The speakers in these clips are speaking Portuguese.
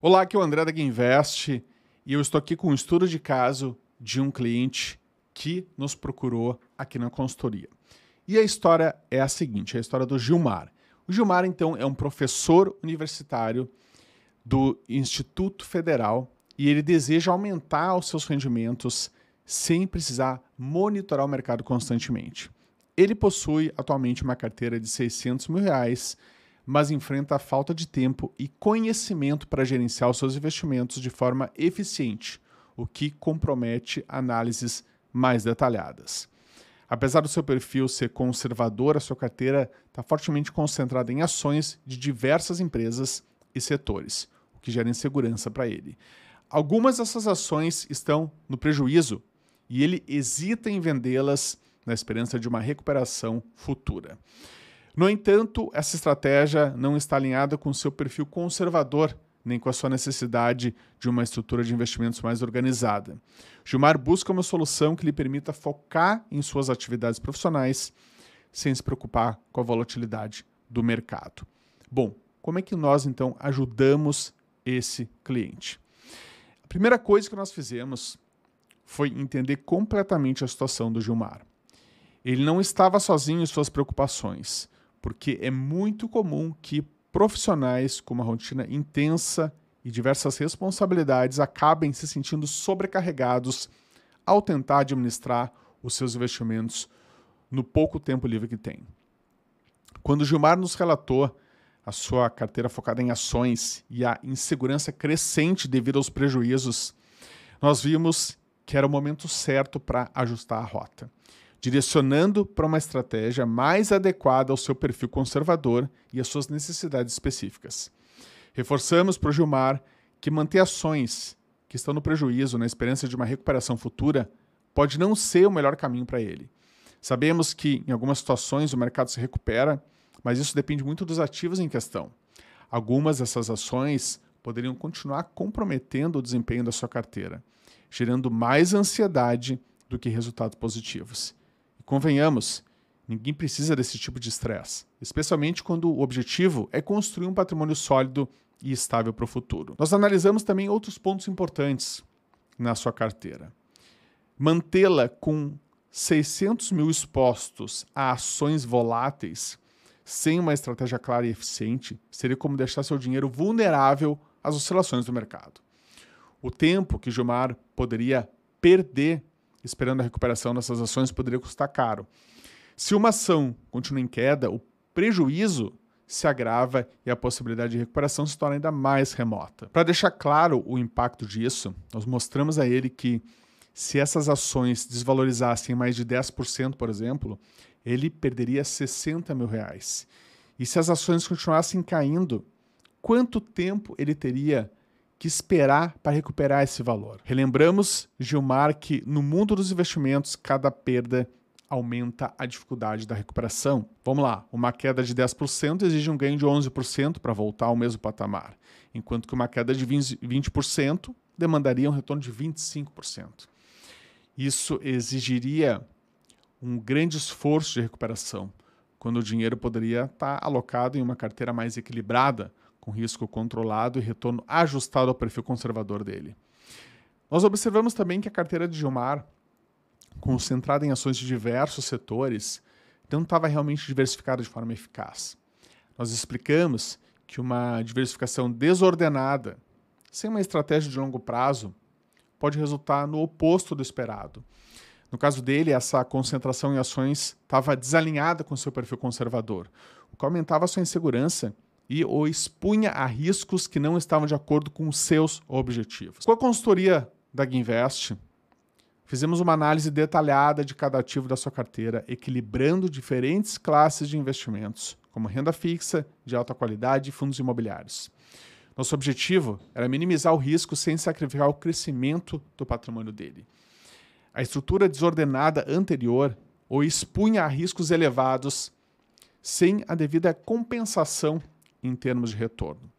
Olá, aqui é o André da Guinvest e eu estou aqui com um estudo de caso de um cliente que nos procurou aqui na consultoria. E a história é a seguinte, é a história do Gilmar. O Gilmar, então, é um professor universitário do Instituto Federal e ele deseja aumentar os seus rendimentos sem precisar monitorar o mercado constantemente. Ele possui atualmente uma carteira de R$600 mil, mas enfrenta a falta de tempo e conhecimento para gerenciar os seus investimentos de forma eficiente, o que compromete análises mais detalhadas. Apesar do seu perfil ser conservador, a sua carteira está fortemente concentrada em ações de diversas empresas e setores, o que gera insegurança para ele. Algumas dessas ações estão no prejuízo e ele hesita em vendê-las na esperança de uma recuperação futura. No entanto, essa estratégia não está alinhada com seu perfil conservador, nem com a sua necessidade de uma estrutura de investimentos mais organizada. Gilmar busca uma solução que lhe permita focar em suas atividades profissionais sem se preocupar com a volatilidade do mercado. Bom, como é que nós, então, ajudamos esse cliente? A primeira coisa que nós fizemos foi entender completamente a situação do Gilmar. Ele não estava sozinho em suas preocupações, porque é muito comum que profissionais com uma rotina intensa e diversas responsabilidades acabem se sentindo sobrecarregados ao tentar administrar os seus investimentos no pouco tempo livre que tem. Quando o Gilmar nos relatou a sua carteira focada em ações e a insegurança crescente devido aos prejuízos, nós vimos que era o momento certo para ajustar a rota, direcionando para uma estratégia mais adequada ao seu perfil conservador e às suas necessidades específicas. Reforçamos para o Gilmar que manter ações que estão no prejuízo na esperança de uma recuperação futura pode não ser o melhor caminho para ele. Sabemos que em algumas situações o mercado se recupera, mas isso depende muito dos ativos em questão. Algumas dessas ações poderiam continuar comprometendo o desempenho da sua carteira, gerando mais ansiedade do que resultados positivos. Convenhamos, ninguém precisa desse tipo de estresse, especialmente quando o objetivo é construir um patrimônio sólido e estável para o futuro. Nós analisamos também outros pontos importantes na sua carteira. Mantê-la com 600 mil expostos a ações voláteis, sem uma estratégia clara e eficiente, seria como deixar seu dinheiro vulnerável às oscilações do mercado. O tempo que Gilmar poderia perder esperando a recuperação dessas ações poderia custar caro. Se uma ação continua em queda, o prejuízo se agrava e a possibilidade de recuperação se torna ainda mais remota. Para deixar claro o impacto disso, nós mostramos a ele que se essas ações desvalorizassem mais de 10%, por exemplo, ele perderia R$60 mil. E se as ações continuassem caindo, quanto tempo ele teria que esperar para recuperar esse valor? Relembramos, Gilmar, que no mundo dos investimentos, cada perda aumenta a dificuldade da recuperação. Vamos lá, uma queda de 10% exige um ganho de 11% para voltar ao mesmo patamar, enquanto que uma queda de 20% demandaria um retorno de 25%. Isso exigiria um grande esforço de recuperação, quando o dinheiro poderia estar alocado em uma carteira mais equilibrada, com risco controlado e retorno ajustado ao perfil conservador dele. Nós observamos também que a carteira de Gilmar, concentrada em ações de diversos setores, não estava realmente diversificada de forma eficaz. Nós explicamos que uma diversificação desordenada, sem uma estratégia de longo prazo, pode resultar no oposto do esperado. No caso dele, essa concentração em ações estava desalinhada com seu perfil conservador, o que aumentava a sua insegurança e o expunha a riscos que não estavam de acordo com os seus objetivos. Com a consultoria da Guinvest, fizemos uma análise detalhada de cada ativo da sua carteira, equilibrando diferentes classes de investimentos, como renda fixa, de alta qualidade e fundos imobiliários. Nosso objetivo era minimizar o risco sem sacrificar o crescimento do patrimônio dele. A estrutura desordenada anterior o expunha a riscos elevados sem a devida compensação em termos de retorno.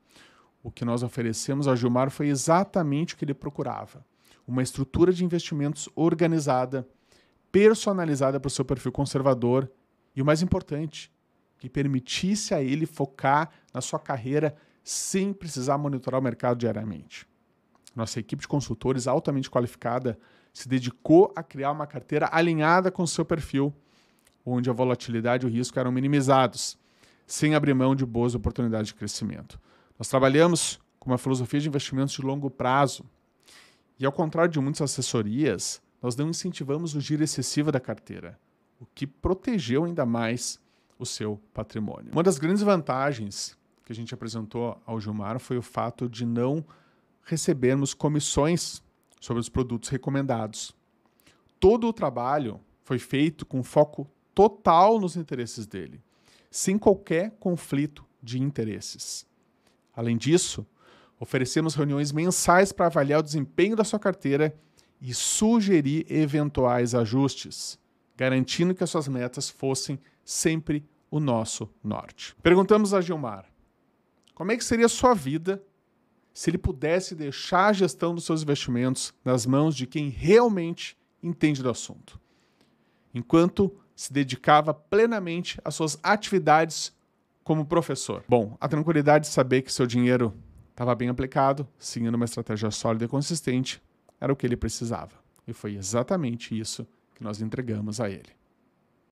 O que nós oferecemos ao Gilmar foi exatamente o que ele procurava. Uma estrutura de investimentos organizada, personalizada para o seu perfil conservador e, o mais importante, que permitisse a ele focar na sua carreira sem precisar monitorar o mercado diariamente. Nossa equipe de consultores altamente qualificada se dedicou a criar uma carteira alinhada com o seu perfil, onde a volatilidade e o risco eram minimizados, sem abrir mão de boas oportunidades de crescimento. Nós trabalhamos com uma filosofia de investimentos de longo prazo. E ao contrário de muitas assessorias, nós não incentivamos o giro excessivo da carteira, o que protegeu ainda mais o seu patrimônio. Uma das grandes vantagens que a gente apresentou ao Gilmar foi o fato de não recebermos comissões sobre os produtos recomendados. Todo o trabalho foi feito com foco total nos interesses dele, sem qualquer conflito de interesses. Além disso, oferecemos reuniões mensais para avaliar o desempenho da sua carteira e sugerir eventuais ajustes, garantindo que as suas metas fossem sempre o nosso norte. Perguntamos a Gilmar, como é que seria a sua vida se ele pudesse deixar a gestão dos seus investimentos nas mãos de quem realmente entende do assunto, enquanto se dedicava plenamente às suas atividades como professor? Bom, a tranquilidade de saber que seu dinheiro estava bem aplicado, seguindo uma estratégia sólida e consistente, era o que ele precisava. E foi exatamente isso que nós entregamos a ele.